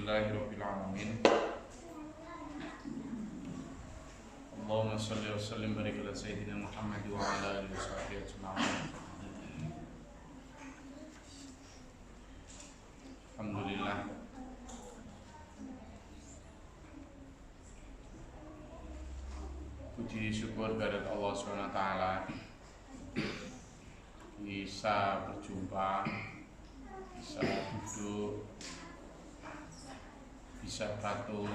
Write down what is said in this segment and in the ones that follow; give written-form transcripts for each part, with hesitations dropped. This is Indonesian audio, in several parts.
Alhamdulillahirabbil alamin. Allahumma shalli wa sallim barik ala sayyidina Muhammad wa ala alihi washabbihi ajma'in. Alhamdulillah. Puji syukur kehadirat Allah Subhanahu wa taala bisa berjumpa, bisa duduk, bisa batuk.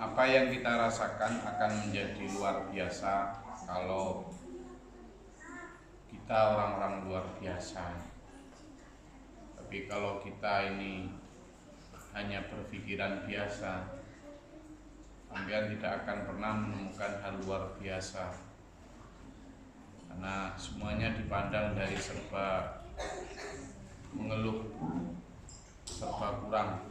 Apa yang kita rasakan akan menjadi luar biasa kalau kita orang-orang luar biasa. Tapi kalau kita ini hanya berpikiran biasa, kalian tidak akan pernah menemukan hal luar biasa. Karena semuanya dipandang dari serba mengeluh, serba kurang.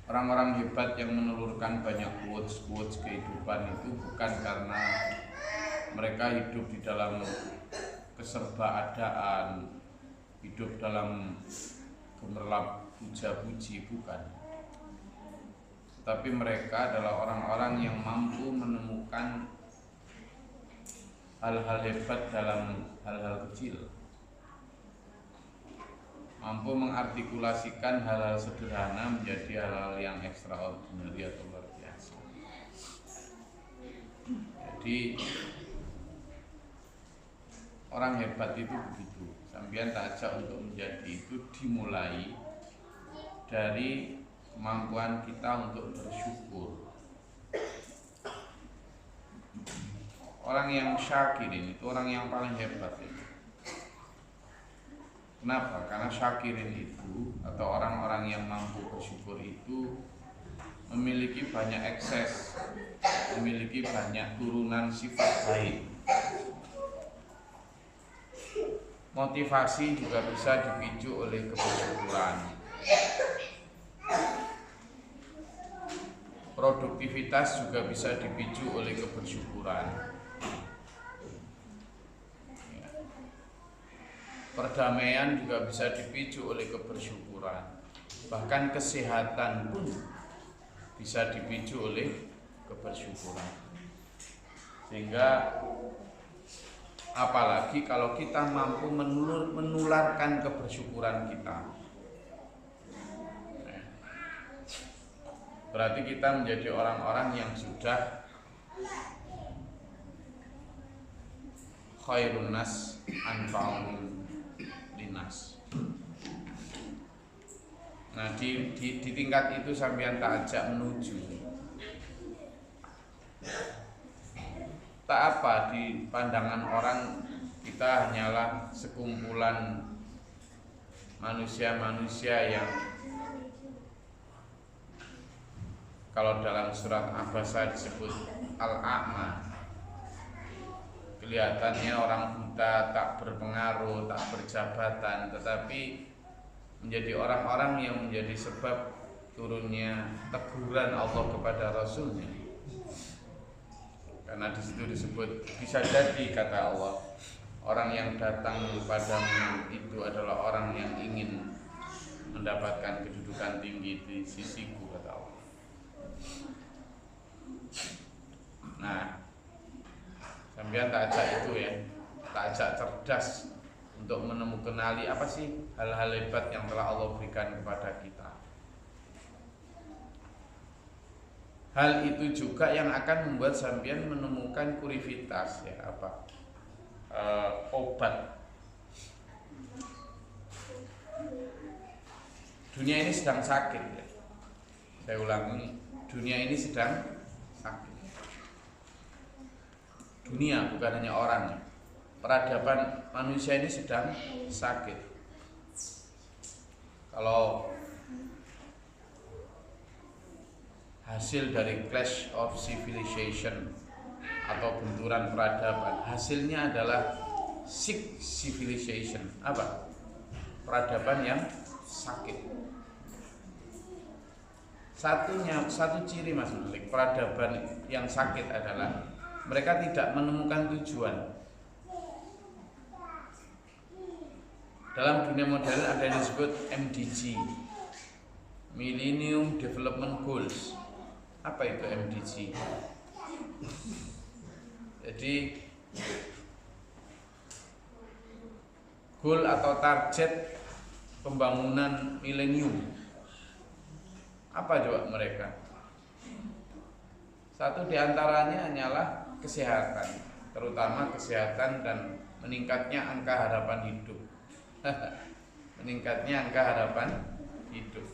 Orang-orang hebat yang menelurkan banyak quotes kehidupan itu bukan karena mereka hidup di dalam keserbaadaan, hidup dalam gemerlap puja-puji, bukan. Tapi mereka adalah orang-orang yang mampu menemukan hal-hal hebat dalam hal-hal kecil, mampu mengartikulasikan hal-hal sederhana menjadi hal-hal yang extraordinary atau luar biasa. Jadi orang hebat itu begitu. Sampeyan tak ajak untuk menjadi itu dimulai dari kemampuan kita untuk bersyukur. Orang yang syakirin itu orang yang paling hebat itu. Kenapa? Karena syakirin itu atau orang-orang yang mampu bersyukur itu memiliki banyak ekses, memiliki banyak turunan sifat baik. Motivasi juga bisa dipicu oleh kebersyukuran. Produktivitas juga bisa dipicu oleh kebersyukuran. Perdamaian juga bisa dipicu oleh kebersyukuran. Bahkan kesehatan pun bisa dipicu oleh kebersyukuran. Sehingga apalagi kalau kita mampu menularkan kebersyukuran kita, berarti kita menjadi orang-orang yang sudah khairun nas anfa'un linas. Nah di tingkat itu sampean tak ajak menuju. Tak apa, di pandangan orang kita hanyalah sekumpulan manusia-manusia yang kalau dalam surat Abasa disebut al-a'ma, kelihatannya orang buta, tak berpengaruh, tak berjabatan, tetapi menjadi orang-orang yang menjadi sebab turunnya teguran Allah kepada Rasulnya. Karena di situ disebut, bisa jadi kata Allah, orang yang datang padamu itu adalah orang yang ingin mendapatkan kedudukan tinggi di sisiku, kata Allah. Nah, sampean tak ajak itu ya, tak ajak cerdas untuk menemukan apa sih hal-hal hebat yang telah Allah berikan kepada kita. Hal itu juga yang akan membuat sampean menemukan kuriositas ya, obat. Dunia ini sedang sakit ya. Saya ulangi, dunia ini sedang sakit. Dunia bukan hanya orang. Peradaban manusia ini sedang sakit. Kalau hasil dari clash of civilization atau benturan peradaban, hasilnya adalah sick civilization. Apa? Peradaban yang sakit. Satu ciri Mas Malik, peradaban yang sakit adalah mereka tidak menemukan tujuan. Dalam dunia modern ada yang disebut MDG, Millennium Development Goals. Apa itu MDG? Jadi goal atau target pembangunan milenium. Apa coba mereka? Satu diantaranya hanyalah kesehatan, terutama kesehatan dan meningkatnya angka harapan hidup. Meningkatnya angka harapan hidup.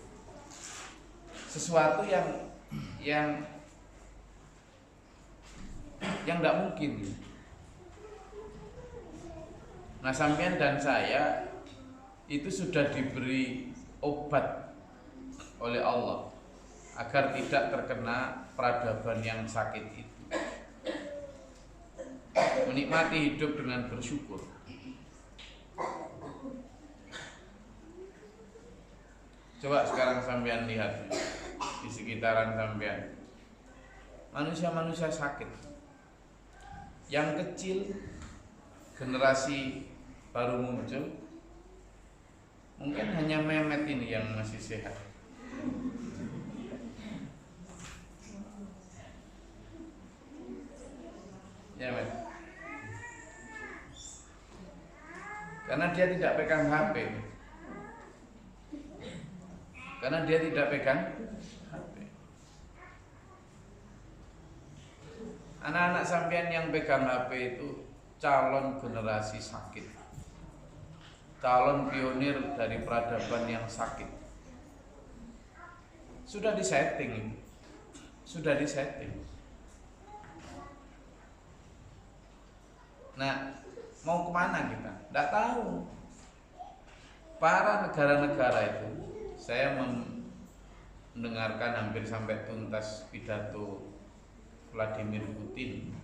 Sesuatu yang tidak mungkin. Nah, sampean dan saya itu sudah diberi obat oleh Allah agar tidak terkena peradaban yang sakit itu. Menikmati hidup dengan bersyukur. Coba sekarang sampean lihat di sekitaran sampean, manusia-manusia sakit, yang kecil, generasi baru muncul, mungkin hanya Mehmet ini yang masih sehat. Ya, Mehmet. Karena dia tidak pegang HP. Karena dia tidak pegang HP. Anak-anak sampean yang pegang HP itu calon generasi sakit, calon pionir dari peradaban yang sakit. Sudah disetting, sudah disetting. Nah, mau kemana kita? Tidak tahu. Para negara-negara itu, saya mendengarkan hampir sampai tuntas pidato Vladimir Putin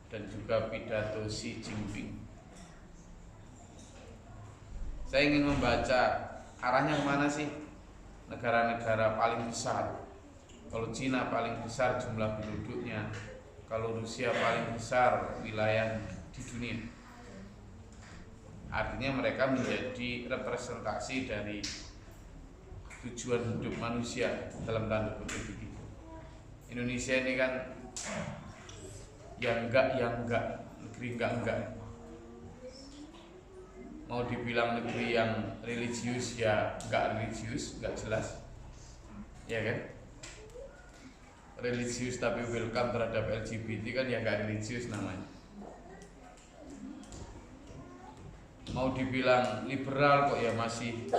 dan juga pidato Xi Jinping. Saya ingin membaca arahnya kemana sih negara-negara paling besar. Kalau Cina paling besar jumlah penduduknya, kalau Rusia paling besar wilayah di dunia. Artinya mereka menjadi representasi dari tujuan hidup manusia dalam tanda kutip begitu. Indonesia ini kan yang enggak, negeri enggak. Mau dibilang negeri yang religius ya enggak religius, enggak jelas. Ya kan? Religius tapi welcome terhadap LGBT kan ya enggak religius namanya. Mau dibilang liberal kok ya masih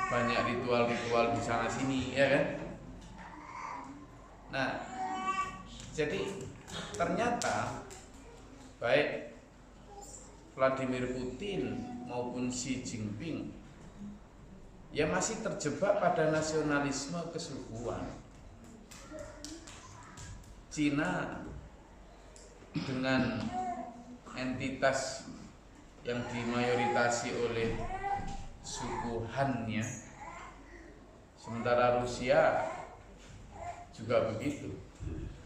banyak ritual-ritual di sana sini, ya kan? Nah, jadi ternyata baik Vladimir Putin maupun Xi Jinping ya masih terjebak pada nasionalisme kesukuan. Cina dengan entitas yang dimayoritasi oleh suku Han-nya, sementara Rusia juga begitu.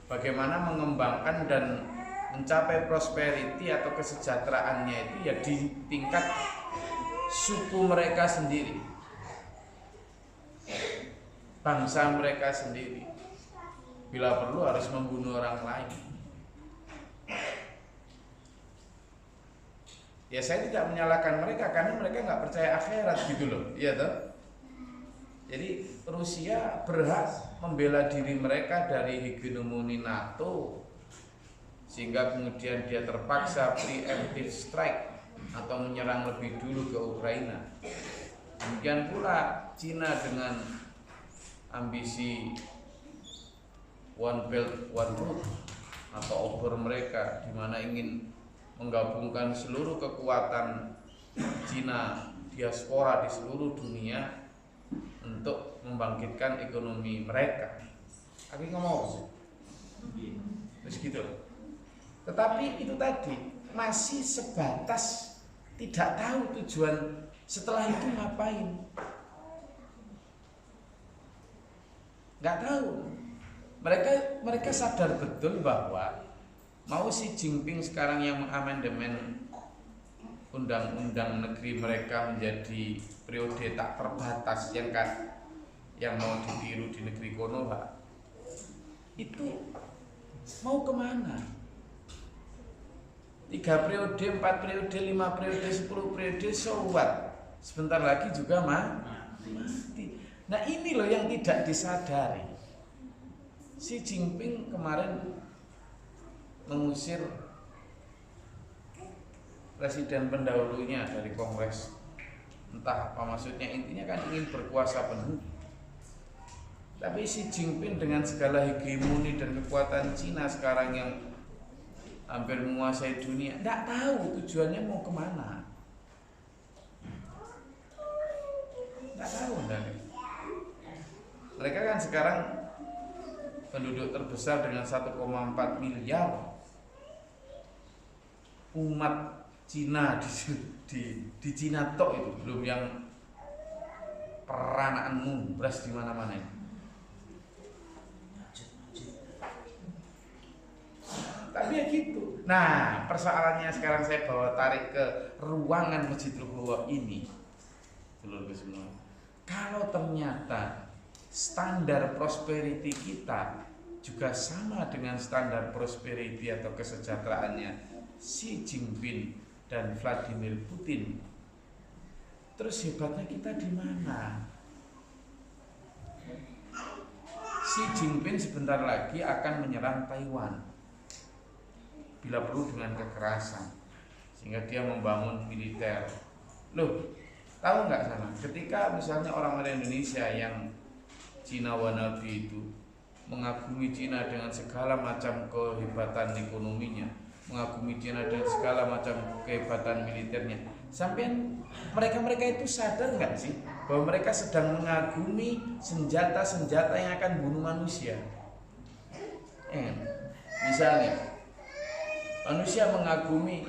Bagaimana mengembangkan dan mencapai prosperity atau kesejahteraannya itu ya di tingkat suku mereka sendiri, bangsa mereka sendiri. Bila perlu harus membunuh orang lain. Ya saya tidak menyalahkan mereka karena mereka nggak percaya akhirat gitu loh, iya toh. Jadi Rusia berhak membela diri mereka dari hegemoni NATO, sehingga kemudian dia terpaksa preemptive strike atau menyerang lebih dulu ke Ukraina. Demikian pula Cina dengan ambisi One Belt One Road atau obor mereka, di mana ingin menggabungkan seluruh kekuatan Cina diaspora di seluruh dunia untuk membangkitkan ekonomi mereka. Aku ngomong sih, begitu. Tetapi itu tadi masih sebatas tidak tahu tujuan setelah itu ngapain. Nggak tahu. Mereka sadar betul bahwa mau Xi Jinping sekarang yang mengamandemen undang-undang negeri mereka menjadi periode tak terbatas yang mau ditiru di negeri kono, Pak. Itu mau kemana? 3 periode, 4 periode, 5 periode, 10 periode, so what? Sebentar lagi juga mati. Nah ini loh yang tidak disadari. Xi Jinping kemarin mengusir presiden pendahulunya dari Kongres. Entah apa maksudnya, intinya kan ingin berkuasa penuh. Tapi Xi Jinping dengan segala hegemoni dan kekuatan Cina sekarang yang hampir menguasai dunia, nggak tahu tujuannya mau kemana. Nggak tahu, mereka kan sekarang penduduk terbesar dengan 1,4 miliar. Umat Cina di Cina tok itu belum yang peranaan mumbras di mana-mana ini. Tapi ya gitu. Nah, persoalannya sekarang saya bawa tarik ke ruangan Masjidil Haram ini. Seluruh semua. Kalau ternyata standar prosperity kita juga sama dengan standar prosperity atau kesejahteraannya Xi Jinping dan Vladimir Putin, terus hebatnya kita di mana? Xi Jinping sebentar lagi akan menyerang Taiwan, bila perlu dengan kekerasan, sehingga dia membangun militer. Loh, tahu nggak sana? Ketika misalnya orang-orang Indonesia yang Cina wannabe itu mengagumi Cina dengan segala macam kehebatan ekonominya, mengagumi Cina dengan segala macam kehebatan militernya, sampai mereka itu sadar nggak sih bahwa mereka sedang mengagumi senjata-senjata yang akan bunuh manusia? Misalnya manusia mengagumi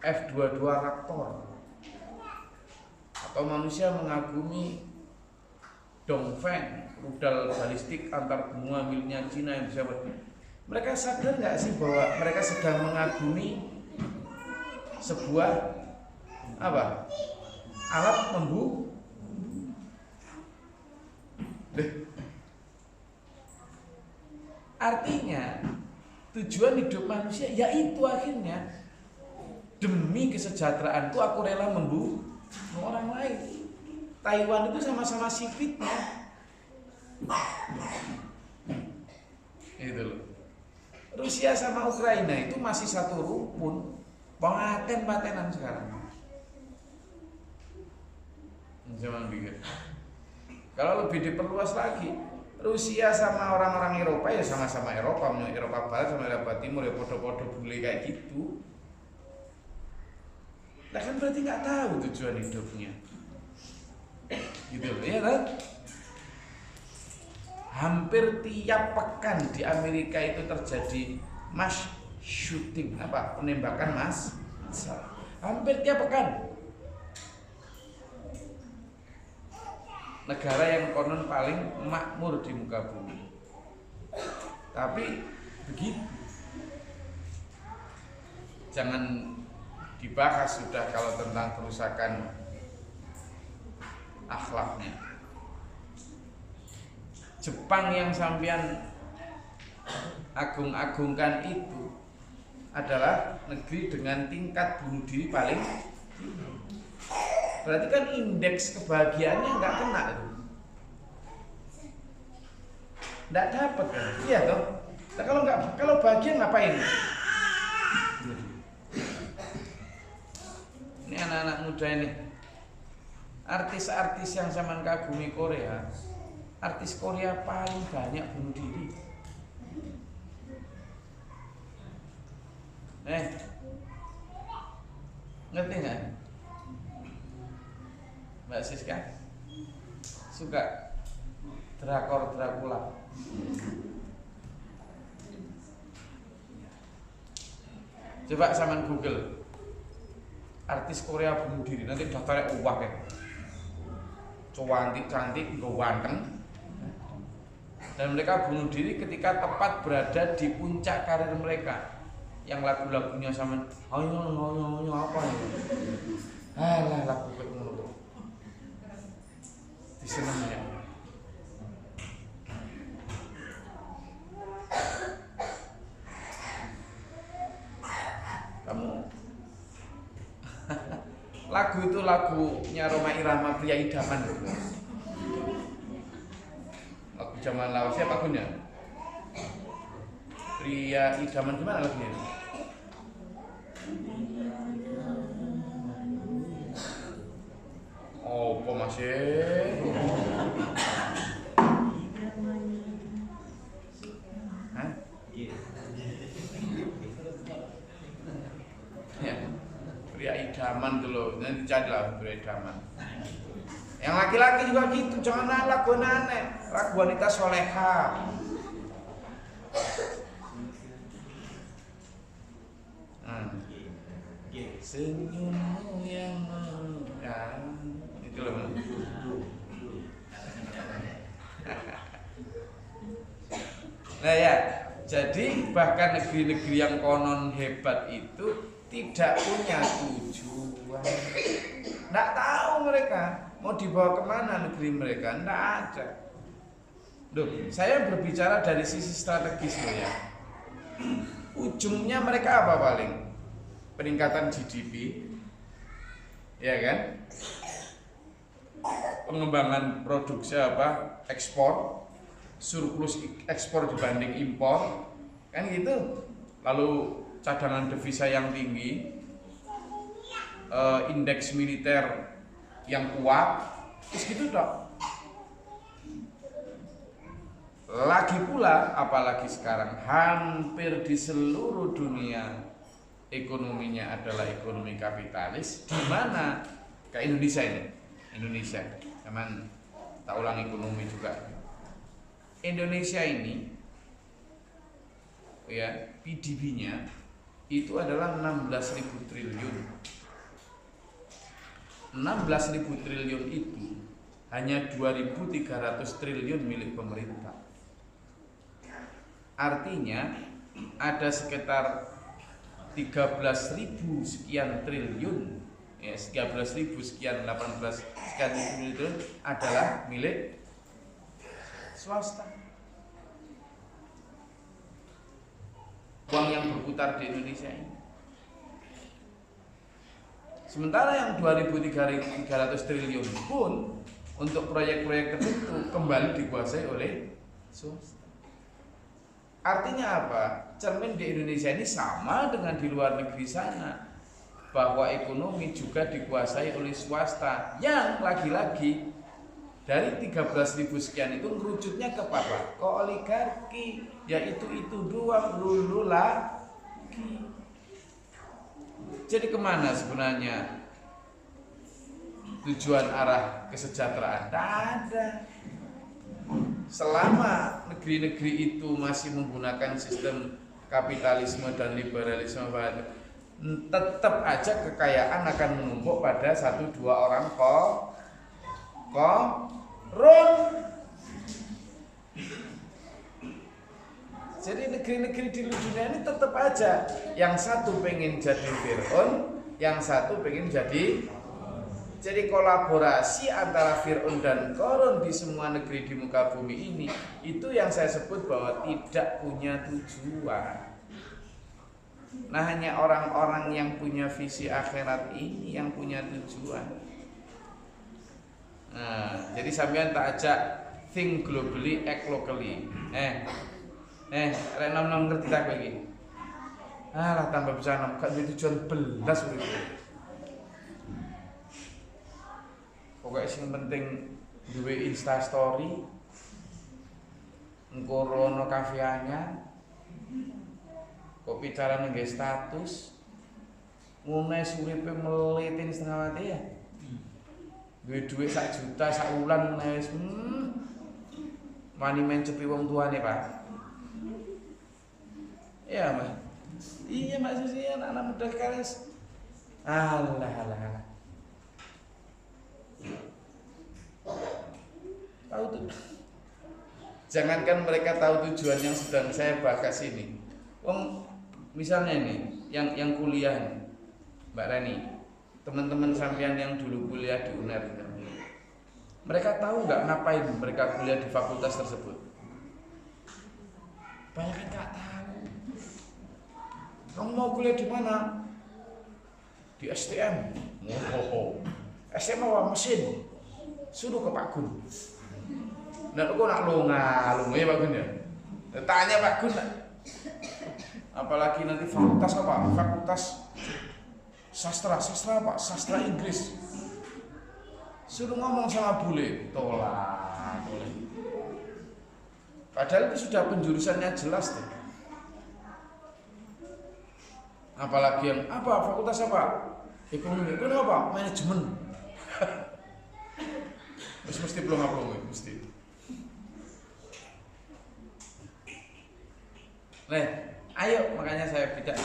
F-22 Raptor, atau manusia mengagumi Dongfeng, rudal balistik antar benua miliknya Cina yang bisa mereka sadar nggak sih bahwa mereka sedang mengagumi sebuah alat membunuh? Artinya tujuan hidup manusia yaitu akhirnya demi kesejahteraanku aku rela membunuh orang lain. Taiwan itu sama-sama sipitnya. Itu loh. Rusia sama Ukraina itu masih satu rumpun, paten-patenan sekarang. Jangan pikir. Kalau lebih diperluas lagi, Rusia sama orang-orang Eropa ya sama-sama Eropa Barat sama Eropa Timur ya podo-podo boleh kayak gitu. Nah kan berarti nggak tahu tujuan hidupnya, gitu ya kan? Hampir tiap pekan di Amerika itu terjadi mass shooting, penembakan massal. Hampir tiap pekan. Negara yang konon paling makmur di muka bumi, tapi begitu. Jangan dibahas sudah kalau tentang kerusakan akhlaknya. Jepang yang sampean agung-agungkan itu adalah negeri dengan tingkat bunuh diri paling tinggi. Berarti kan indeks kebahagiaannya nggak kena tuh, nggak dapat kan? Iya toh. Nah, kalau bahagia ngapain? Ini anak-anak muda ini, artis-artis yang zaman kagumi Korea, artis Korea paling banyak bunuh diri. Ngerti nggak? Mbak Siska suka drakor Dracula. Coba sama Google artis Korea bunuh diri, nanti daftarnya uwak ya. Cantik, ganteng. Dan mereka bunuh diri ketika tepat berada di puncak karir mereka. yang lagu-lagunya sama ayo apa itu? Alah lagu kayak ngono. Diseneng ya. Kamu lagu itu lagunya Rhoma Irama Pria Idaman gitu. Lagu zaman lawas siapa lagunya? Pria Idaman gimana lagunya? Oh, kok masih? Hah? Ya, pria idaman tuh loh, nanti cari lah pria idaman. Yang laki-laki juga gitu, jangan lagu aneh, lagu wanita soleha. Senyummu yang itu loh. Nah ya, jadi bahkan negeri-negeri yang konon hebat itu tidak punya tujuan. Nggak tahu mereka mau dibawa kemana negeri mereka, nggak ada. Loh, saya berbicara dari sisi strategis loh ya. Ujungnya mereka apa paling? Peningkatan GDP, ya kan? Pengembangan produksi apa? Ekspor, surplus ekspor dibanding impor, kan gitu. Lalu cadangan devisa yang tinggi, indeks militer yang kuat, terus gitu dok. Lagi pula, apalagi sekarang hampir di seluruh dunia ekonominya adalah ekonomi kapitalis, di mana kayak Indonesia ini, Indonesia, teman tak ulang ekonomi juga. Indonesia ini, ya PDB-nya itu adalah 16.000 triliun. 16.000 triliun itu hanya 2.300 triliun milik pemerintah. Artinya ada sekitar 13.000 sekian triliun, ya 13.000 sekian 18 sekian triliun adalah milik swasta. Uang yang berputar di Indonesia ini. Sementara yang 2.300 triliun pun untuk proyek-proyek tertentu kembali dikuasai oleh swasta. Artinya apa? Cermin di Indonesia ini sama dengan di luar negeri sana, bahwa ekonomi juga dikuasai oleh swasta yang lagi-lagi dari 13.000 sekian itu ngerucutnya ke apa? Ke oligarki, yaitu itu doang dulu lagi. Jadi kemana sebenarnya tujuan arah kesejahteraan? Tidak ada. Selama negeri-negeri itu masih menggunakan sistem kapitalisme dan liberalisme, tetap aja kekayaan akan menumpuk pada 1-2 orang koron. Jadi negeri-negeri di dunia ini tetap aja yang satu pengen jadi Fir'aun, yang satu pengen jadi kolaborasi antara Fir'aun dan Qarun di semua negeri di muka bumi ini. Itu yang saya sebut bahwa tidak punya tujuan. Nah, hanya orang-orang yang punya visi akhirat ini yang punya tujuan. Nah, jadi sampean tak ajak think globally, act locally. Rek nom-nom ngerti tak kowe iki? Alah tambah bisa nom, gak duwe tujuan belas urip. Pokoknya yang penting duwe Insta story, engko rono kafe anyar, kopi cara nengge status, ngune suripe melitin setengah mati ya. Duwe 1 juta sak wulan wis wani mencepi wong tuane, Pak. Iya, Mas. Iya, Mas Susi, anak-anak muda sekarang. Alah. Tahu tuh. Jangankan mereka tahu tujuan yang sedang saya bahas ini. Wong misalnya ini yang kuliah ini, Mbak Reni, teman-teman sampean yang dulu kuliah di UNER, mereka tahu nggak ngapain mereka kuliah di fakultas tersebut? Banyak yang nggak tahu. Kamu mau kuliah di mana? Di STM. STM apa? Mesin. Suruh ke Pak Gun. Nah, kok nak lunga ya Pak Gun ya? Tanya Pak Gun. Apalagi nanti fakultas apa? Fakultas sastra apa? Sastra Inggris. Suruh ngomong sama bule, tolak. Padahal itu sudah penjurusannya jelas tuh. Apalagi yang apa? Fakultas apa? Ekonomi. Ekonomi apa? Manajemen. Mesti belum mesti. Nah, ayo makanya saya tidak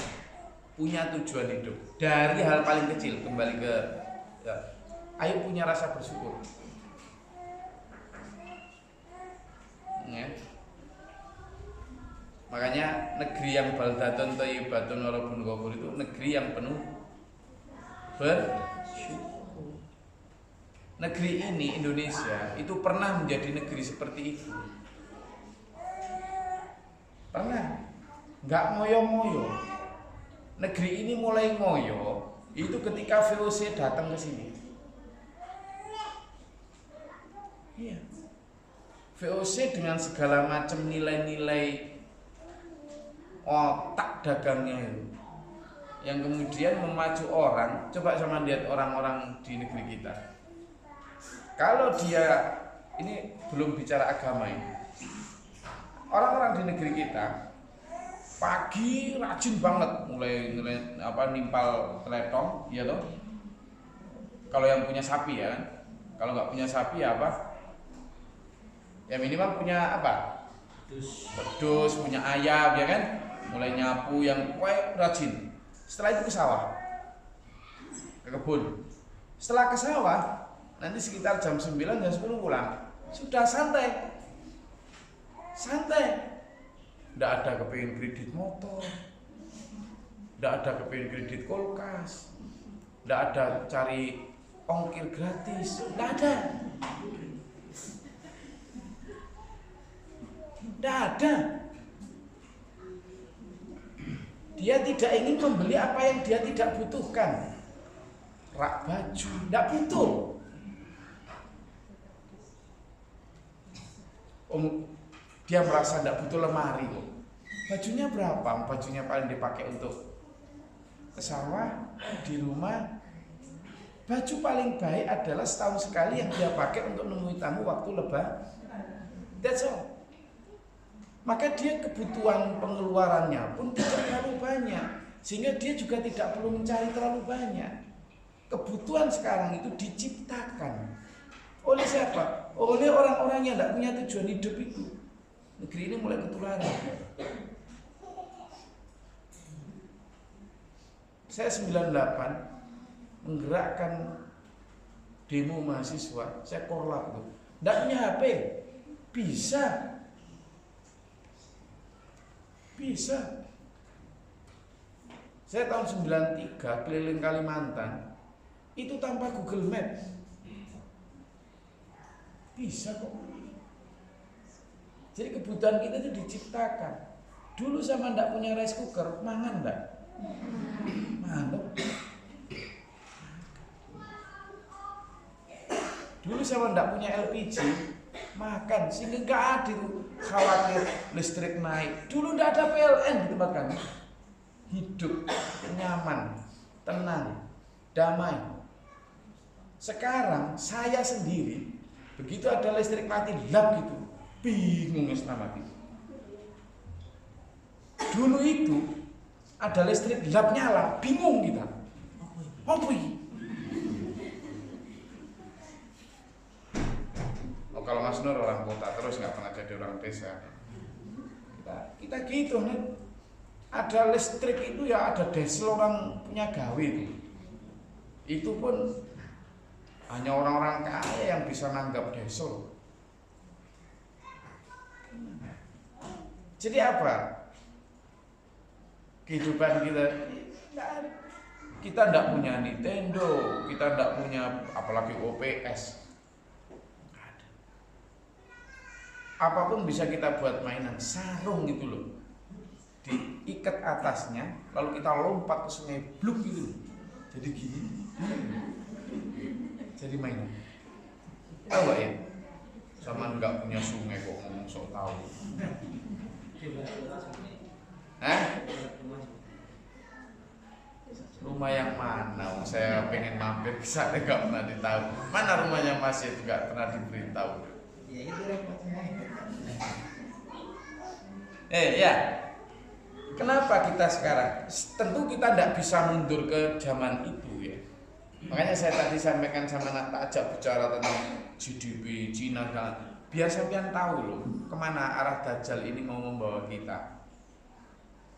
punya tujuan hidup dari hal paling kecil, kembali ke ya, ayo punya rasa bersyukur ya. Makanya negeri yang baldatun thayyibatun wa rabbun ghafur itu negeri yang penuh bersyukur. Negeri ini Indonesia itu pernah menjadi negeri seperti itu, pernah. Nggak ngoyo-ngoyo. Negeri ini mulai ngoyo itu ketika VOC datang ke sini. Iya. VOC dengan segala macam nilai-nilai otak dagangnya itu, yang kemudian memacu orang. Coba sama lihat orang-orang di negeri kita. Kalau dia, ini belum bicara agama ini, orang-orang di negeri kita pagi rajin banget mulai nimpal teletong, ya toh. Kalau yang punya sapi ya kan. Kalau nggak punya sapi ya apa? Ya minimal punya apa? Wedus, punya ayam ya kan. Mulai nyapu yang rajin. Setelah itu ke sawah, ke kebun. Setelah ke sawah, nanti sekitar jam 9 jam 10 pulang. Sudah santai. Tidak ada kepingin kredit motor, tidak ada kepingin kredit kulkas, tidak ada cari ongkir gratis, tidak ada. Dia tidak ingin membeli apa yang dia tidak butuhkan. Rak baju, tidak butuh. Dia merasa tidak butuh lemari kok. Bajunya berapa? Bajunya paling dipakai untuk ke sawah, di rumah. Baju paling baik adalah setahun sekali yang dia pakai untuk menemui tamu waktu lebaran. That's all. Maka dia kebutuhan pengeluarannya pun tidak terlalu banyak, sehingga dia juga tidak perlu mencari terlalu banyak. Kebutuhan sekarang itu diciptakan oleh siapa? Oleh orang-orang yang tidak punya tujuan hidup itu. Negeri ini mulai ketularan. Saya 98 menggerakkan demo mahasiswa, saya korlap tuh. Tidak punya HP, bisa. Saya tahun 93 keliling Kalimantan itu tanpa Google Maps. Bisa kok. Jadi kebutuhan kita itu diciptakan. Dulu sama ndak punya rice cooker, mangan ndak? Mangan. Dulu sama ndak punya LPG, makan. Sehingga nggak ada khawatir listrik naik. Dulu ndak ada PLN di tempat kami. Hidup nyaman, tenang, damai. Sekarang saya sendiri begitu ada listrik mati lap gitu, bingung setengah mati. Dulu itu ada listrik lap nyala, bingung kita. Apa ini? Oh, kalau Mas Nur orang kota terus nggak pernah jadi orang desa. Kita gitu nih. Ada listrik itu ya ada desel orang punya gawe itu. Itu pun hanya orang-orang kaya yang bisa nanggap desel. Jadi apa? kehidupan kita. Kita tidak punya Nintendo, kita tidak punya apalagi OPS. Apapun bisa kita buat mainan, sarung gitu loh, diikat atasnya, lalu kita lompat ke sungai, bluk gitu, jadi gini, jadi mainan. Tahu gak ya? Sama nggak punya sungai kok ngomong sok tahu. Hah? Rumah yang mana? Saya pengen mampir ke sana nggak pernah ditahu. Mana rumahnya Mas itu nggak pernah diberitahu. Ya itu repotnya. Ya, kenapa kita sekarang? Tentu kita tidak bisa mundur ke zaman itu ya. Makanya saya tadi sampaikan sama anak ajak bicara tentang GDP Cina kan. Biar sampean tahu loh kemana arah Dajjal ini mau membawa kita.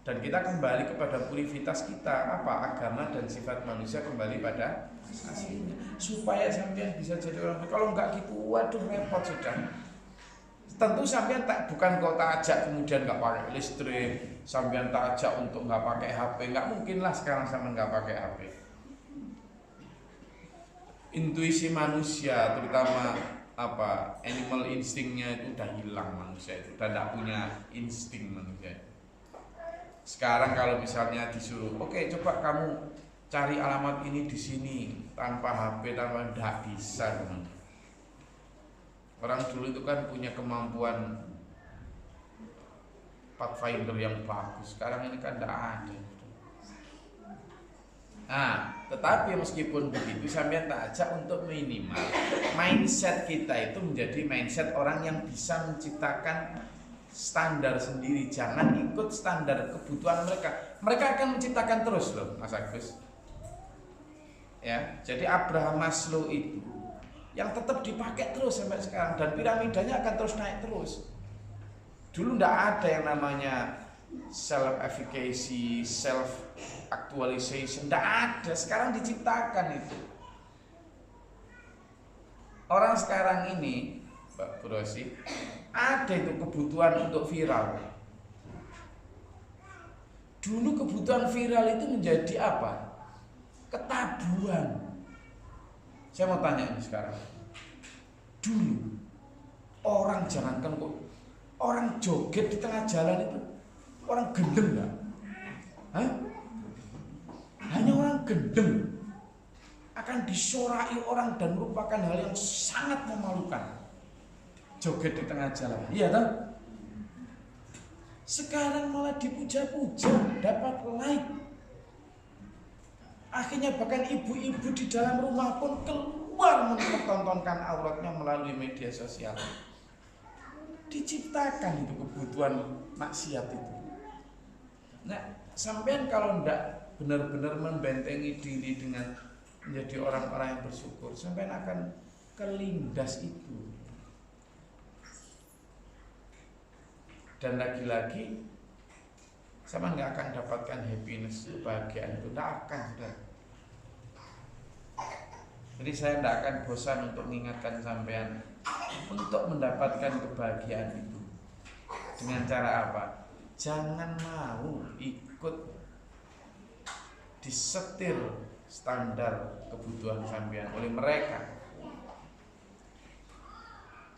Dan kita kembali kepada purivitas kita, apa agama dan sifat manusia kembali pada aslinya. Supaya sampean bisa jadi orang. Kalau enggak gitu, waduh repot sudah. Tentu sampean bukan kau tak ajak kemudian nggak pakai listrik, sampean tak ajak untuk nggak pakai HP, nggak mungkin lah sekarang sampean nggak pakai HP. Intuisi manusia, terutama apa animal instingnya itu udah hilang manusia itu, udah nggak punya insting manusia. Sekarang kalau misalnya disuruh, oke, coba kamu cari alamat ini di sini tanpa HP, tanpa nggak bisa teman. Orang dulu itu kan punya kemampuan pathfinder yang bagus. Sekarang ini kan tidak ada. Nah, tetapi meskipun begitu, sampean tak ajak untuk minimal mindset kita itu menjadi mindset orang yang bisa menciptakan standar sendiri. Jangan ikut standar kebutuhan mereka. Mereka akan menciptakan terus loh, Mas Agus. Ya, jadi Abraham Maslow itu yang tetap dipakai terus sampai sekarang, dan piramidanya akan terus naik terus. Dulu tidak ada yang namanya self efficacy, self actualization, tidak ada. Sekarang diciptakan itu. Orang sekarang ini, Mbak Brosi, ada itu kebutuhan untuk viral. Dulu kebutuhan viral itu menjadi apa? Ketabuhan. Saya mau tanya ini sekarang. Dulu orang, jangankan kok orang joget di tengah jalan itu, orang gendeng nggak? Hah? Hanya orang gendeng akan disorai orang dan merupakan hal yang sangat memalukan. Joget di tengah jalan, iya kan? Sekarang malah dipuja-puja, dapat like. Akhirnya bahkan ibu-ibu di dalam rumah pun keluar mempertontonkan auratnya melalui media sosial. Diciptakan itu kebutuhan maksiat itu. Nah, sampean kalau ndak benar-benar membentengi diri dengan menjadi orang-orang yang bersyukur, sampean akan kelindas itu. Dan lagi-lagi sama nggak akan dapatkan happiness, kebahagiaan itu tidak akan, sudah. Jadi saya tidak akan bosan untuk mengingatkan sampean untuk mendapatkan kebahagiaan itu. Dengan cara apa? Jangan mau ikut disetir standar kebutuhan sampean oleh mereka.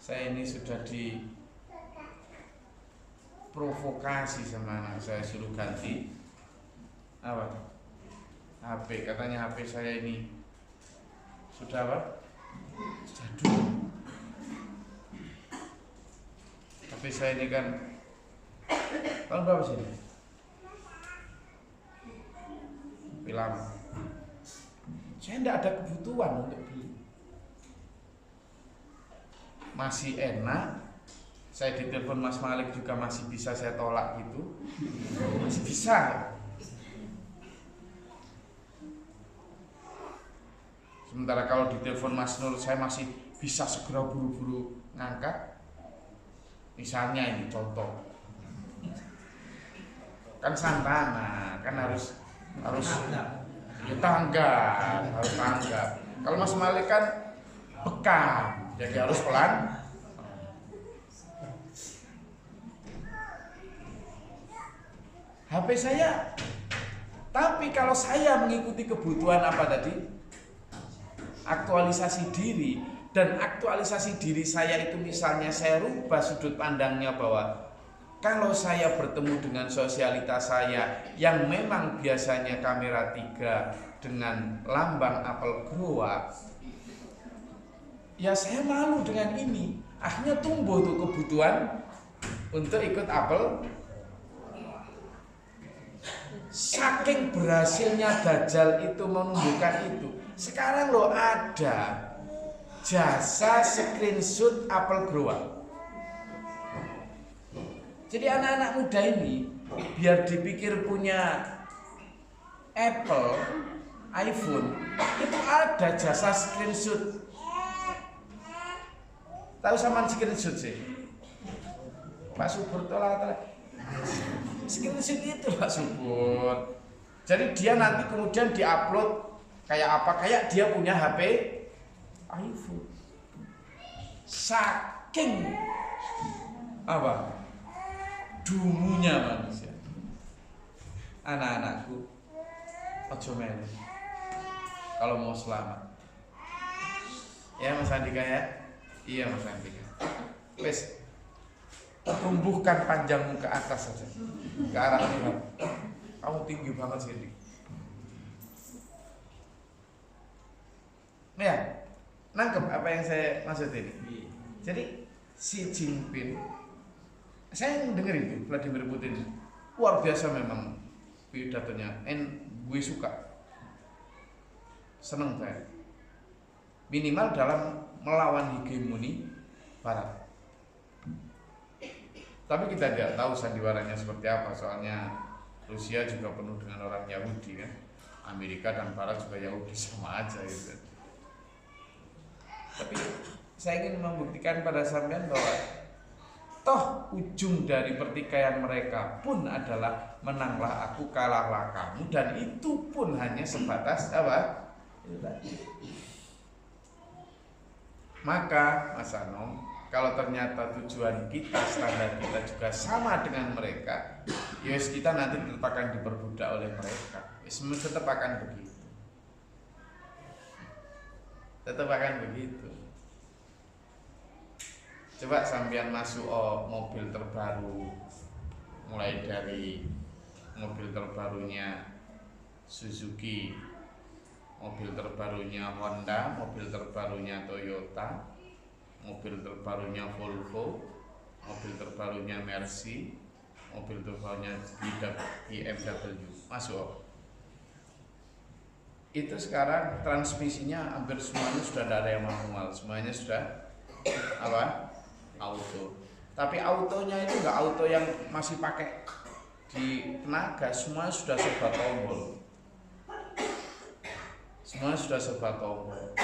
Saya ini sudah provokasi sama anak saya, suruh ganti apa? HP, katanya HP saya ini sudah apa? Jadul. HP saya ini kan tahun berapa sih? HP lama. Saya tidak ada kebutuhan untuk beli. Masih enak. Saya ditelepon Mas Malik juga masih bisa saya tolak gitu. Masih bisa. Sementara kalau ditelepon Mas Nur saya masih bisa segera buru-buru ngangkat. Misalnya ini contoh. Kan santana, kan harus ya tanggap, harus tanggap. Kalau Mas Malik kan bekam, jadi harus pelan. HP saya Tapi kalau saya mengikuti kebutuhan apa tadi? Aktualisasi diri, dan aktualisasi diri saya itu misalnya saya rubah sudut pandangnya bahwa kalau saya bertemu dengan sosialitas saya yang memang biasanya kamera 3 dengan lambang apel growa, ya saya malu dengan ini. Akhirnya tumbuh tuh kebutuhan untuk ikut apel. Saking berhasilnya Dajjal itu menunjukkan itu. Sekarang loh ada jasa screenshot apel growa. Jadi anak-anak muda ini biar dipikir punya Apple, iPhone, itu ada jasa screenshot. Tahu sama screenshot sih? Pak Subur tolak. Screenshot itu Pak Subur. Jadi dia nanti kemudian diupload kayak apa? Kayak dia punya HP iPhone. Saking apa? Dungunya manusia. Anak-anakku, ojo melu kalau mau selamat. Ya Mas Andika ya? Iya Mas Andika. Wes, tumbuhkan panjangmu ke atas saja, ke arah Tuhan. Kamu tinggi banget sih. Ya, nangkep apa yang saya maksud ini. Jadi Xi Jinping, saya denger itu Vladimir Putin luar biasa memang pidatonya. Gue suka, seneng saya. Minimal dalam melawan hegemoni Barat. Tapi kita tidak tahu sandiwaranya seperti apa, soalnya Rusia juga penuh dengan orang Yahudi kan. Amerika dan Barat juga Yahudi, sama aja gitu. Tapi saya ingin membuktikan pada sampean bahwa toh ujung dari pertikaian mereka pun adalah menanglah aku, kalahlah kamu, dan itu pun hanya sebatas apa? Itu tadi. Maka Mas Anom, kalau ternyata tujuan kita, standar kita juga sama dengan mereka, yes kita nanti tetap akan diperbudak oleh mereka. Yes, tetap akan begitu. Tetap akan begitu. Coba sampean masuk mobil terbaru, mulai dari mobil terbarunya Suzuki, mobil terbarunya Honda, mobil terbarunya Toyota, mobil terbarunya Volvo, mobil terbarunya Mercy, mobil terbarunya BMW, masuk. Itu sekarang transmisinya hampir semuanya sudah tidak ada yang manual, semuanya sudah apa? Auto. Tapi autonya itu enggak auto yang masih pakai di tenaga, semuanya sudah serba tombol. Semuanya sudah serba tombol.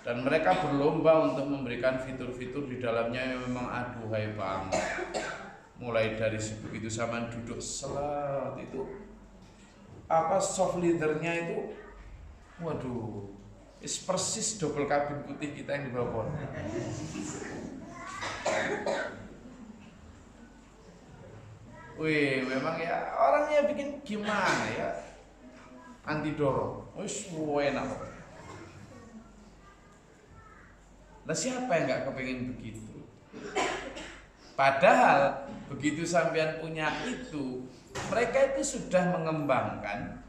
Dan mereka berlomba untuk memberikan fitur-fitur di dalamnya yang memang aduhai banget. Mulai dari begitu zaman duduk selat itu apa soft leathernya itu, waduh, persis double kabin putih kita yang di bawah. Wih, memang ya orangnya bikin gimana ya, anti dorong, wih enak. Nah siapa yang nggak kepengen begitu? Padahal begitu sampean punya itu, mereka itu sudah mengembangkan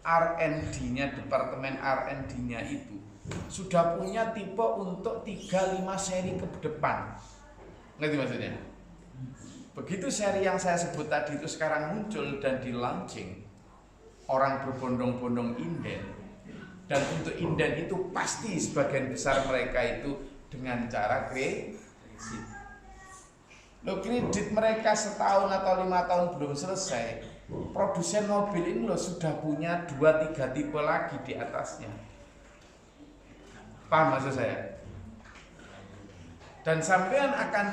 R&D-nya, departemen R&D-nya itu sudah punya tipe untuk 3-5 seri ke depan. Ngerti maksudnya? Begitu seri yang saya sebut tadi itu sekarang muncul dan di launching, orang berbondong-bondong inden. Dan untuk inden itu pasti sebagian besar mereka itu dengan cara kredit. Lo kredit mereka setahun atau 5 tahun belum selesai, produsen mobil ini lo sudah punya 2-3 tipe lagi di atasnya. Paham maksud saya? Dan sampean akan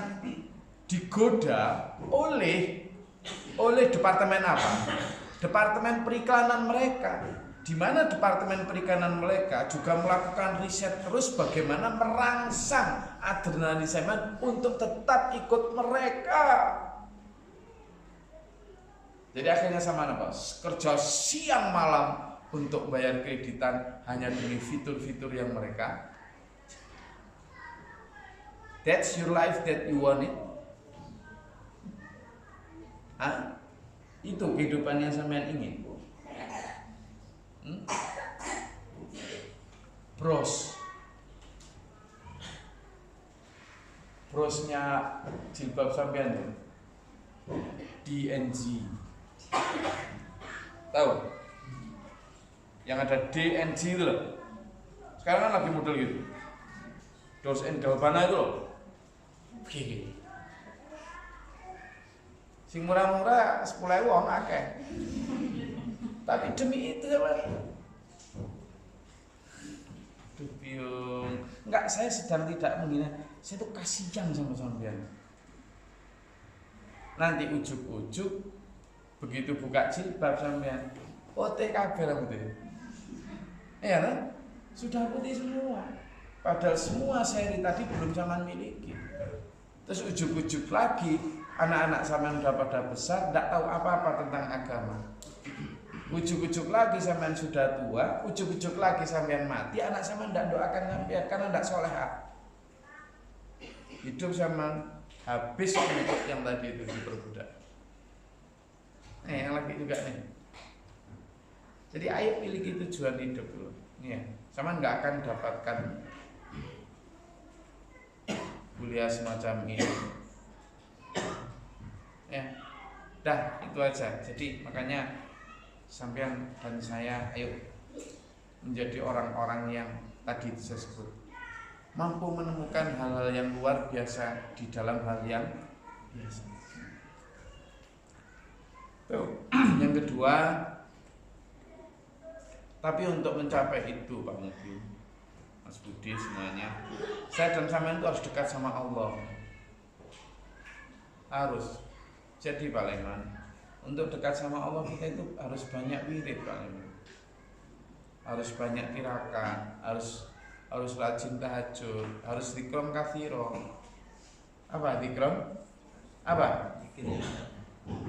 digoda oleh departemen apa? Departemen periklanan mereka. Di mana departemen perikanan mereka juga melakukan riset terus bagaimana merangsang adrenalin semen untuk tetap ikut mereka. Jadi akhirnya sama apa? Kerja siang malam untuk bayar kreditan hanya demi fitur-fitur yang mereka. That's your life that you want it. Hah? Itu kehidupan yang sampean ingin. Brosnya jilbab sampean tuh DNG. Tahu? Yang ada DNG itu loh. Sekarang kan lagi model gitu. Dolce & Gabbana itu loh. Oke. Sing murah-murah 10.000 wong akeh. Tapi demi itu apa? Dupiung. Enggak, saya sedang tidak menghina. Saya tuh kasihan sama sampean. Nanti ujuk-ujuk begitu buka jilbab sampean, putih kabeh rambutnya. Iya kan? Sudah putih semua. Padahal semua seri tadi belum sampean miliki. Terus ujuk-ujuk lagi anak-anak sampean udah pada besar, tidak tahu apa-apa tentang agama. Ujuk-ujuk lagi sampean sudah tua, ujuk-ujuk lagi sampean mati, anak sampean tidak doakan sampean karena tidak solehah. Hidup sampean habis untuk yang tadi itu diperbudak. Yang lagi juga nih. Jadi ayo miliki tujuan hidup dulu. Nih ya, sampean nggak akan dapatkan kuliah semacam ini. Ya, dah itu aja. Jadi makanya sampean dan saya ayo menjadi orang-orang yang tadi saya sebut, mampu menemukan hal-hal yang luar biasa di dalam hal yang biasa. Tuh. Yang kedua, tapi untuk mencapai itu Pak Mudi, Mas Budi semuanya, saya dan sampean itu harus dekat sama Allah. Harus. Jadi Pak Leman, untuk dekat sama Allah kita itu harus banyak wirid Pak Leman. Harus banyak tirakat, harus rajin tahajud, harus zikron katsiro. Apa zikron? Apa?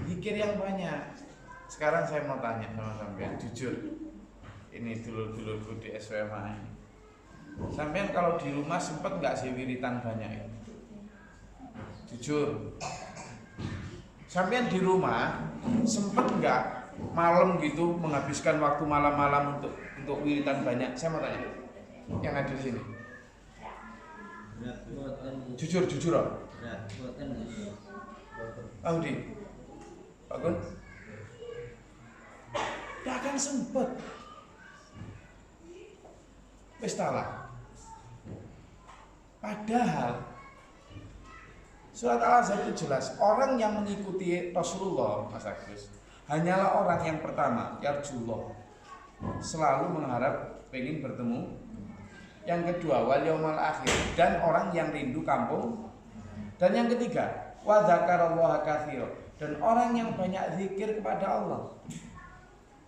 Zikir yang banyak. Sekarang saya mau tanya sama sampean, jujur. Ini dulur-dulurku di SWMA ini. Sampean kalau di rumah sempat nggak sih wiritan banyak ini? Jujur. Sampean di rumah sempat nggak malam gitu menghabiskan waktu malam-malam untuk wiritan banyak? Saya mau tanya. Yang ada di sini. Jujur om. Audi. Pak Gun. Tidak akan sempat. Wis talah. Padahal surat Al-Ahzab itu jelas, orang yang mengikuti Rasulullah Mas Agus hanyalah orang yang pertama, yarjullah, selalu mengharap pengen bertemu. Yang kedua, wal yaumal akhir, dan orang yang rindu kampung. Dan yang ketiga, wa dzakarallaha katsira, dan orang yang banyak zikir kepada Allah.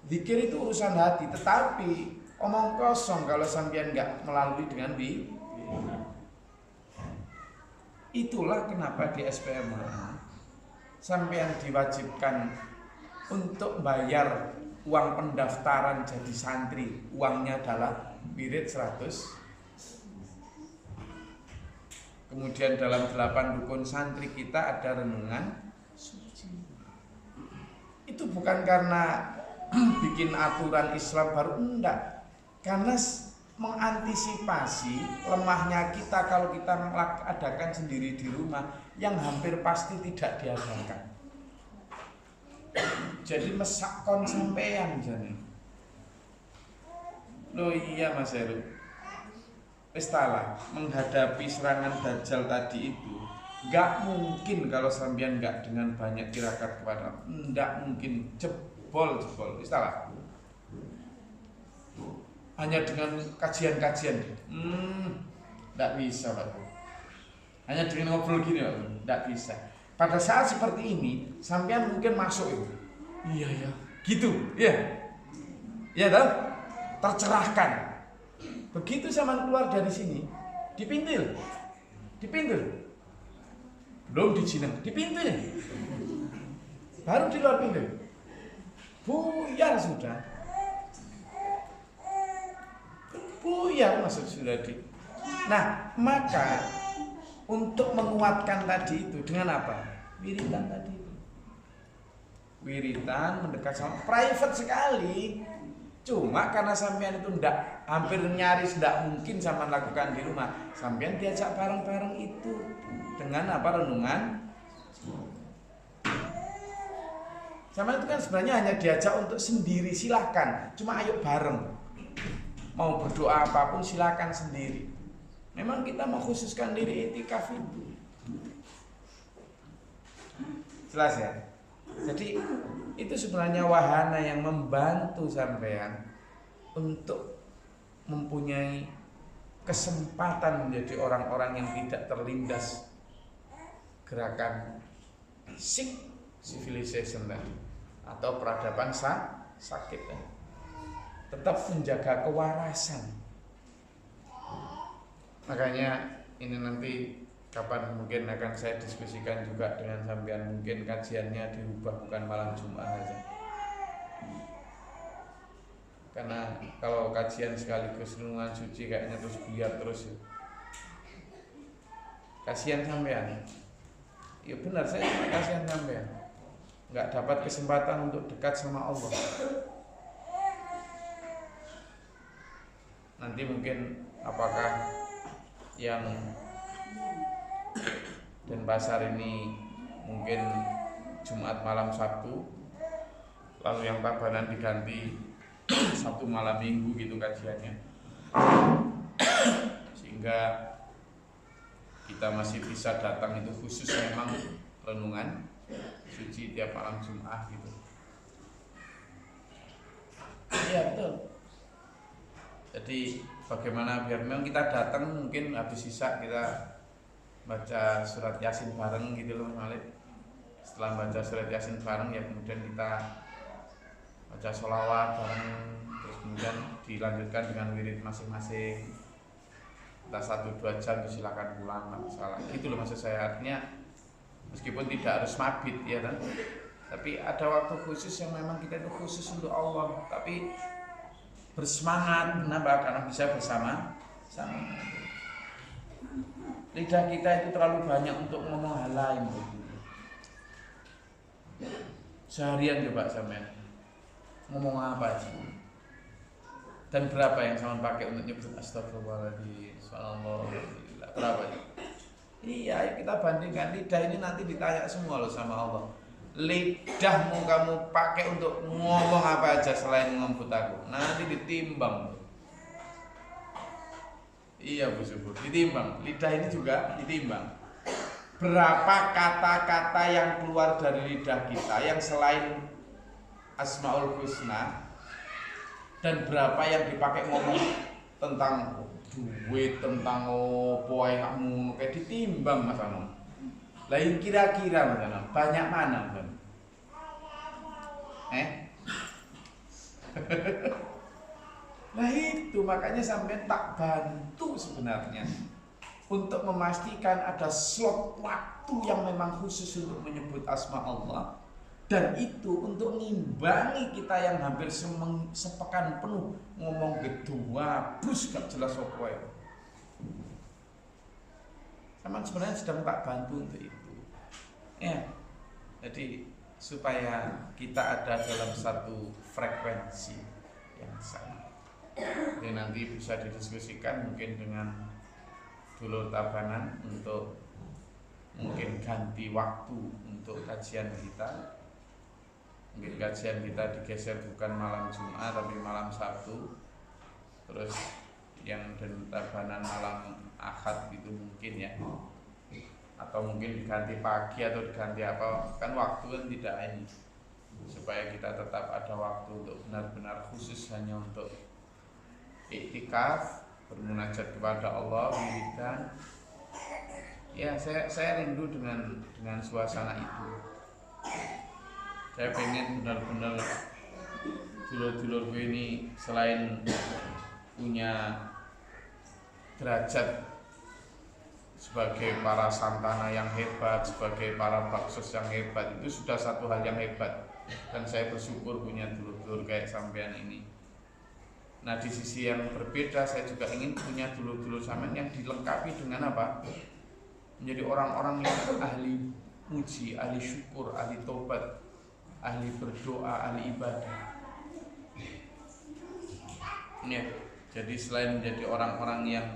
Zikir itu urusan hati, tetapi omong kosong kalau sampean nggak melalui dengan Itulah kenapa di SPMA sampean diwajibkan untuk bayar uang pendaftaran jadi santri. Uangnya adalah wirid 100. Kemudian dalam 8 rukun santri kita ada renungan suci. Itu bukan karena bikin aturan Islam baru, enggak. Karena mengantisipasi lemahnya kita kalau kita adakan sendiri di rumah yang hampir pasti tidak diadakan. Jadi mesakon sampean jane. Loh iya Mas Heru. Wis talah menghadapi serangan Dajjal tadi itu enggak mungkin kalau sampean enggak dengan banyak tirakat kepada Allah. Enggak mungkin, jebol. Wis talah. Hanya dengan kajian-kajian tidak bisa Pak. Hanya dengan ngobrol gini tidak bisa. Pada saat seperti ini sampean mungkin masuk itu. Iya ya gitu ya. Ya toh, tercerahkan. Begitu zaman keluar dari sini dipintil belum di Cina, dipintil baru di luar pintu buyar sudah. Buyar maksud sudah di. Nah, maka untuk menguatkan tadi itu dengan apa? Wiritan tadi itu. Wiritan mendekat sama private sekali. Cuma karena sampean itu ndak, hampir nyaris ndak mungkin sama lakukan di rumah, sampean diajak bareng-bareng itu dengan apa? Renungan. Sama itu kan sebenarnya hanya diajak untuk sendiri, silahkan. Cuma ayo bareng. Mau berdoa apapun silahkan sendiri. Memang kita mengkhususkan diri itikaf itu. Jelas ya? Jadi itu sebenarnya wahana yang membantu sampean untuk mempunyai kesempatan menjadi orang-orang yang tidak terlindas gerakan civilization tadi atau peradaban sakit tadi. Tetap menjaga kewarasan. Makanya ini nanti kapan mungkin akan saya diskusikan juga dengan sampean, mungkin kajiannya diubah bukan malam Jumat saja. Karena kalau kajian sekaligus renungan suci kayaknya terus biar terus ya. Kasihan sampean. Ya benar, saya cuma kasihan sampean. Nggak dapat kesempatan untuk dekat sama Allah. Nanti mungkin apakah yang Denpasar ini mungkin Jumat malam Sabtu, lalu yang Tabanan diganti Sabtu malam Minggu gitu kajiannya, sehingga kita masih bisa datang itu khusus memang renungan suci tiap malam Jumat gitu. Iya betul. Jadi bagaimana biar memang kita datang, mungkin habis sisa kita baca surat Yasin bareng gitu loh Mas Malik. Setelah baca surat Yasin bareng ya kemudian kita baca sholawat bareng, terus kemudian dilanjutkan dengan wirid masing-masing. Entah 1-2 jam silakan pulang, nggak masalah. Gitu loh maksud saya, artinya meskipun tidak harus mabit ya kan, tapi ada waktu khusus yang memang kita itu khusus untuk Allah, tapi bersemangat. Kenapa? Karena bisa bersama sama. Lidah kita itu terlalu banyak untuk ngomong hal lain. Seharian coba sampean ngomong apa aja? Dan berapa yang sama pakai untuk nyebut astagfirullahaladzim, subhanallah, berapa ya? Iya, ayo kita bandingkan. Lidah ini nanti ditanya semua loh sama Allah. Lidahmu kamu pakai untuk ngomong apa aja selain ngembut aku, nanti ditimbang. Iya Bu Subur, ditimbang. Lidah ini juga ditimbang. Berapa kata-kata yang keluar dari lidah kita yang selain Asmaul Husna, dan berapa yang dipakai ngomong tentang duit, tentang opo kamu, kayak ditimbang Mas Anam. Lain kira-kira Mas Anam, banyak mana kan? Nah itu makanya sampai tak bantu sebenarnya untuk memastikan ada slot waktu yang memang khusus untuk menyebut asma Allah, dan itu untuk ngimbangi kita yang hampir sepekan penuh ngomong gedua bus gak jelas apa ya. Sama sebenarnya sedang tak bantu untuk itu ya. Jadi supaya kita ada dalam satu frekuensi yang sama. Jadi nanti bisa didiskusikan mungkin dengan dulur Tabanan untuk mungkin ganti waktu untuk kajian kita. Mungkin kajian kita digeser bukan malam Jumat tapi malam Sabtu. Terus yang Tabanan malam Ahad itu mungkin ya. Atau mungkin diganti pagi atau diganti apa, kan waktu kan tidak ini, supaya kita tetap ada waktu untuk benar-benar khusus hanya untuk iktikaf, bermunajat kepada Allah, wiridan. Ya saya rindu dengan suasana itu. Saya pengen benar-benar dulur-dulurku ini selain punya derajat sebagai para santana yang hebat, sebagai para baksos yang hebat, itu sudah satu hal yang hebat. Dan saya bersyukur punya dulur-dulur kayak sampean ini. Nah di sisi yang berbeda saya juga ingin punya dulur-dulur sampean yang dilengkapi dengan apa? Menjadi orang-orang yang ahli puji, ahli syukur, ahli tobat, ahli berdoa, ahli ibadah. Ya, jadi selain menjadi orang-orang yang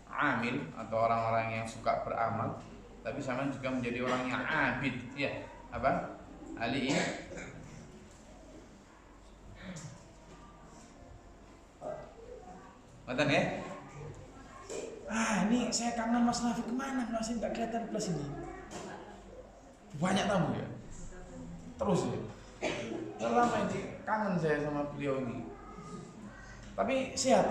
amil atau orang-orang yang suka beramal, tapi sama juga menjadi orang yang abid, ya apa? Ali Matan ya? Ini saya kangen Mas Nafi, kemana Mas? Nggak kelihatan plus ini. Banyak tamu ya? Terus ya? Udah lama ini kangen saya sama beliau ini. Tapi sehat.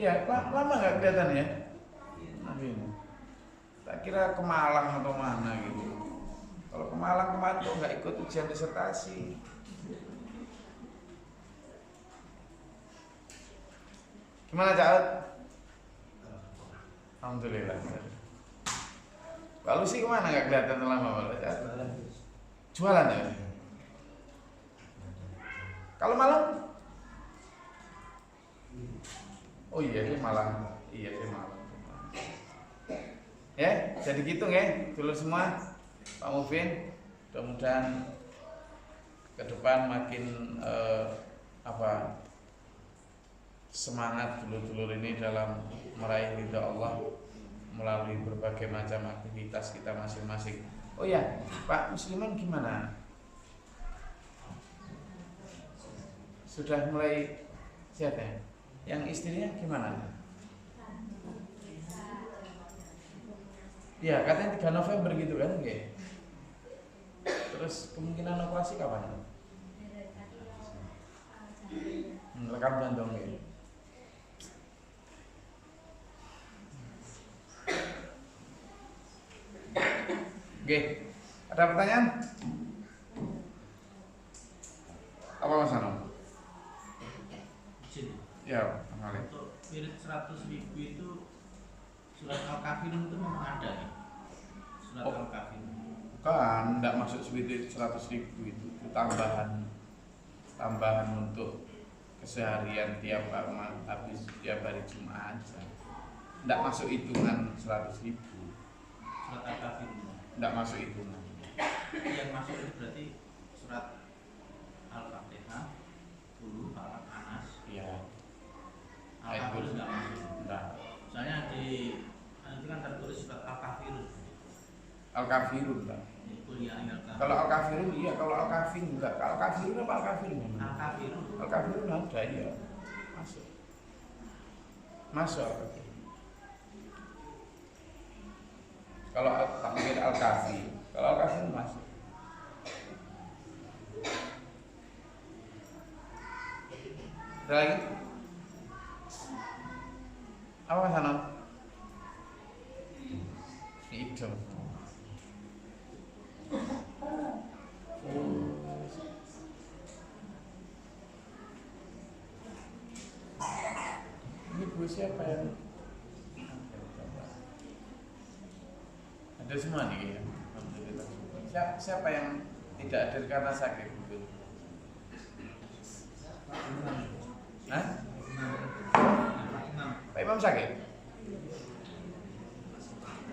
Ya, lama nggak kelihatan ya? Nafi ini. Tak kira ke Malang atau mana gitu. Kalau ke Malang kemarin kok nggak ikut ujian disertasi. Gimana Caut? Alhamdulillah. Pak Lucy kemana nggak kelihatan lama Pak Caut? Jualan ya? Kalau malam? Oh iya sih Malang. Iya sih Malang. Ya, jadi gitu ya, dulu semua Pak Mufin, mudah-mudahan ke depan makin semangat dulur-dulur ini dalam meraih ridha Allah melalui berbagai macam aktivitas kita masing-masing. Oh ya, Pak Musliman gimana? Sudah mulai siap ya? Yang istrinya gimana? Ya, katanya 3 November gitu kan, oke. Terus kemungkinan operasi kapan? Rekam jantung ya. Oke, ada pertanyaan? Apa Mas Anam? Ya, untuk wirid 100.000 itu surat Al-Kafirun itu memang ada ya? Surat Al-Kafirun Kan, tidak masuk wirid 100.000 itu tambahan untuk keseharian tiap habis tiap hari Jumat aja. Tidak masuk hitungan 100.000. Surat Al-Kafirun Tidak masuk hitungan. yang masuk itu berarti surat Al-Fatihah, Hulu, Falaq, Anas. Iya. Al-Kafirun tidak masuk. Enggak. Soalnya itu kan tertulis surat Al-Kafirun. Al-Kafirun enggak. Kuliah Al-Kafirun. Kalau Al-Kafirun iya, kalau Al-Kafirun enggak. Kalau Al-Kafirun apa Al-Kafirun? Al-Kafirun. Al-Kafirun ada ya. Masuk. Masuk Al-Kafirun. Kalau takbir Al-Kafi, kalau Al-Kafi masuk. Ada lagi? Apa Mas Anam? Itu. Ini Bu siapa yang? Ada semua nih ya. Alhamdulillah. Siapa yang tidak hadir karena sakit? Hah? Pak Imam sakit?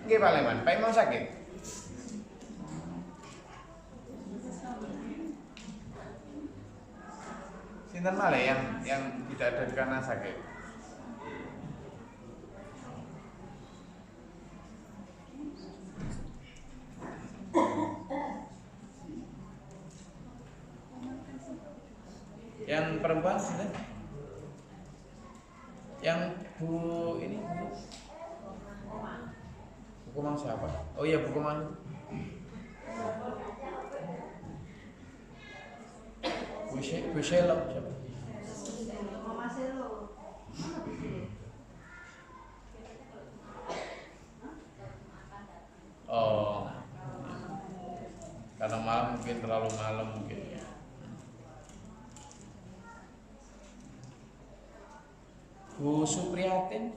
Nggih Pak Leman, Pak Imam sakit? Sinten malih yang tidak hadir karena sakit? Yang perempuan sini, yang Bu ini Bu Komang siapa? Oh iya Bu Komang. Bu Shelo siapa? Oh, karena malam mungkin terlalu malam mungkin. Bu Supriyatin.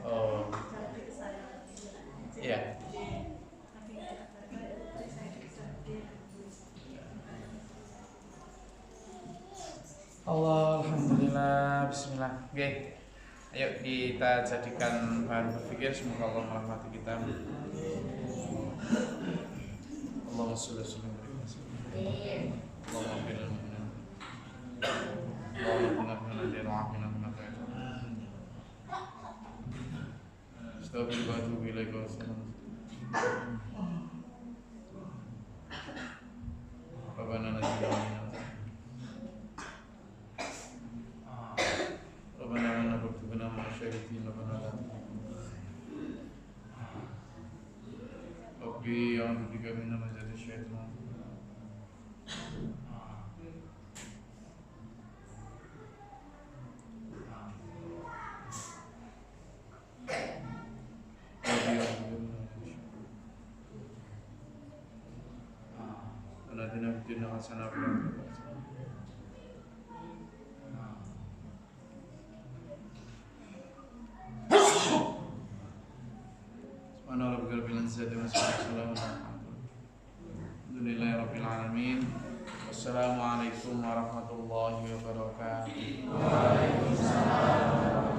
Oh. Iya. Allah, alhamdulillah, bismillah. Oke. Ayo kita jadikan bahan berpikir, semoga Allah merahmati kita. Allahumma sholli wa sallim ala sayyidina Allahumma qina minna Allahumma qina minna wa'afina minna Astaghfirullah wa atubu ilaik wa sallam. Rabbana najina minna Rabbana lana waktubna ma'asyaritin Rabbana la Rabbi a'udzu bika min hamazati syaitan. Atina fid dunya hasanah wa fil akhirati hasanah. Subhana rabbika rabbil izzati amma yasifun. Alhamdulillahi rabbil alamin. Wassalamualaikum warahmatullahi wabarakatuh. Waalaikumsalam.